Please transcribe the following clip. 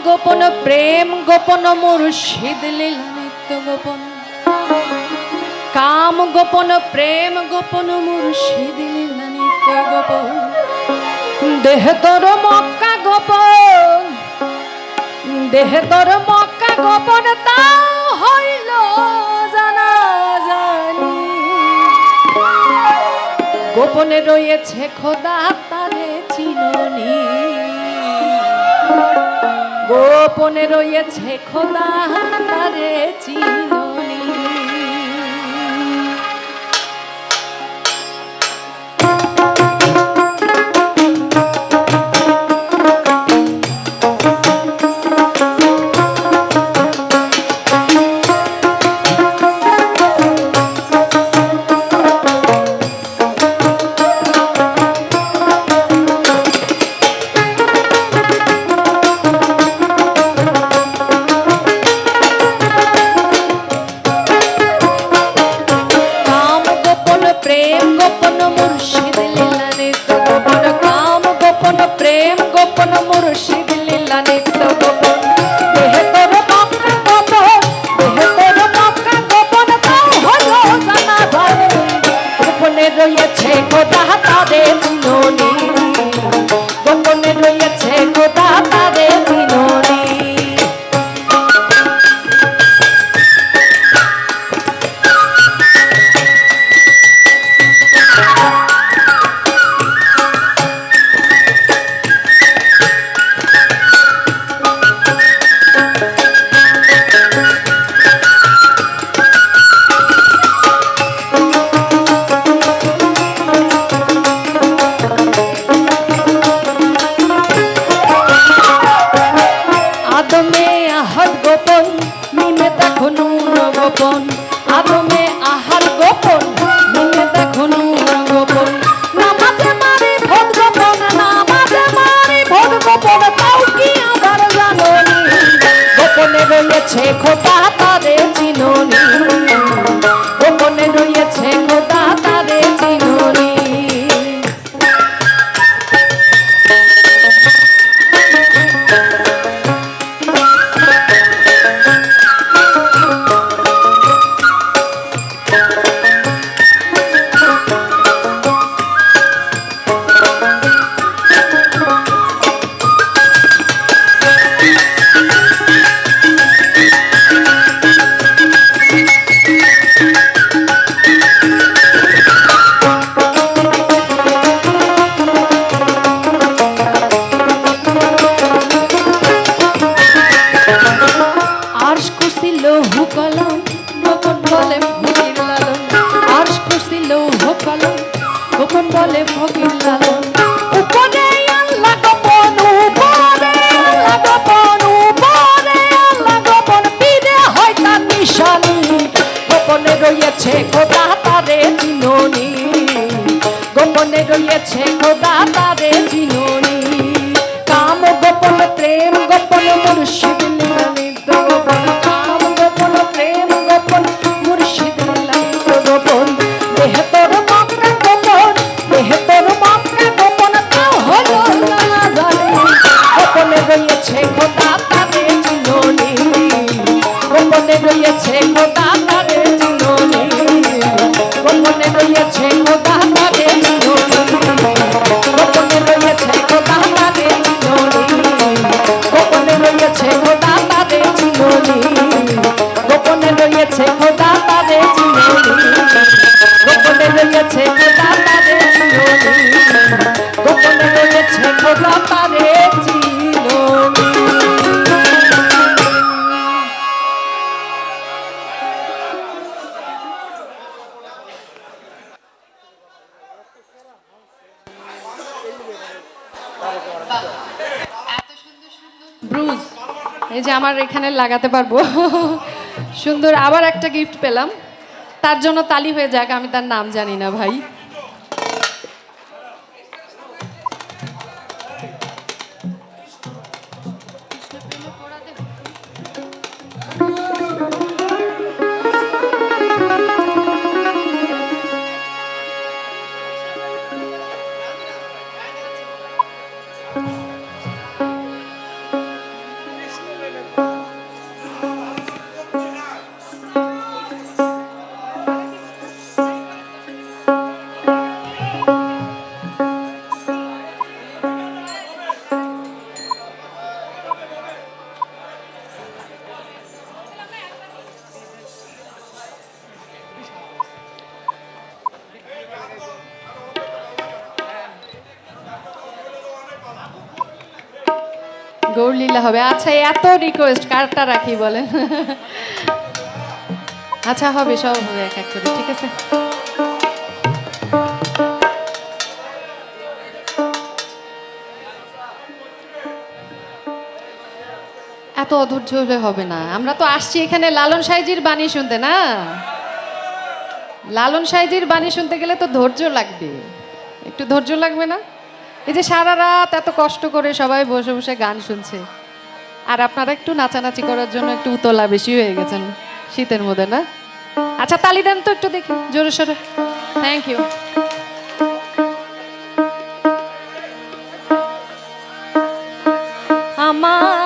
গোপন প্রেম গোপন মুর্শিদ লীলা নিত্য গোপন কাম গোপন প্রেম গোপন মুর্শিদ লীলা নিত্য গোপন দেহ তোর মক্কা গোপন দেহ তোর মক্কা গোপন তা হইল জানা জানি গোপনে রয়েছে খোদা তারে চিননি গোপনে রয়েছে খোদা তারে চিননি রয়েছে খোদা তারে চিননি গোপনে রয়েছে খোদা তারে চিননি গোপন আদমে আহার গোপন নিমে দেখো নূর গোপন নামাজে মারি ভোট গোপন নামাজে মারি ভোট গোপন তাও কি আবার জানোনি গোপনে রয়েছে খোদা তারে চিননি গোপনে রয়েছে খোদা তারে চিননি গোপন বলে ফকির লালন উপরে আল্লাহ গোপন উপরে আল্লাহ গোপন উপরে আল্লাহ গোপন পীরে হয় তার নিশানি গোপনে রয়েছে খোদা তারে চিননি গোপনে রয়েছে খোদা তারে চিননি কাম গোপন প্রেম গোপন মুর্শিদ লীলা নিত্য গোপন কাম গোপন প্রেম গোপন মুর্শিদ লীলা নিত্য গোপন দেহ তোর মক্কা গোপন দেহ তোর মক্কা গোপন তাও হলো জানা জানি গোপনে রয়েছে খোদা তারে চিননি গোপনে রয়েছে খোদা তারে চিননি গোপনে রয়েছে খোদা তারে চিননি গোপনে রয়েছে খোদা তারে চিননি গোপনে রয়েছে খোদা তারে চিননি গোপনে রয়েছে খোদা তারে চিননি গোপনে রয়েছে খোদা তারে চিননি গোপনে রয়েছে খোদা তারে চিননি ব্রুজ এই যে আমার এখানে লাগাতে পারবো সুন্দর আবার একটা গিফট পেলাম তার জন্য তালি হয়ে যাক আমি তার নাম জানি না ভাই গৌরলীলা হবে। আচ্ছা, এত রিকোয়েস্ট কারটা রাখি বলেন? আচ্ছা, হবে, সব হবে এক এক করে, ঠিক আছে। এত অধৈর্য হলে হবে না। আমরা তো আসছি এখানে লালন সাইজির বাণী শুনতে, না? লালন সাইজির বাণী শুনতে গেলে তো ধৈর্য লাগবে, একটু ধৈর্য লাগবে না? এই যে সারা রাত এত কষ্ট করে সবাই বসে বসে গান শুনছে, আর আপনারা একটু নাচানাচি করার জন্য একটু উতলা বেশি হয়ে গেছেন শীতের মধ্যে, না? আচ্ছা, তালি দেন তো একটু দেখি জোরে সোরে। Thank you. আমার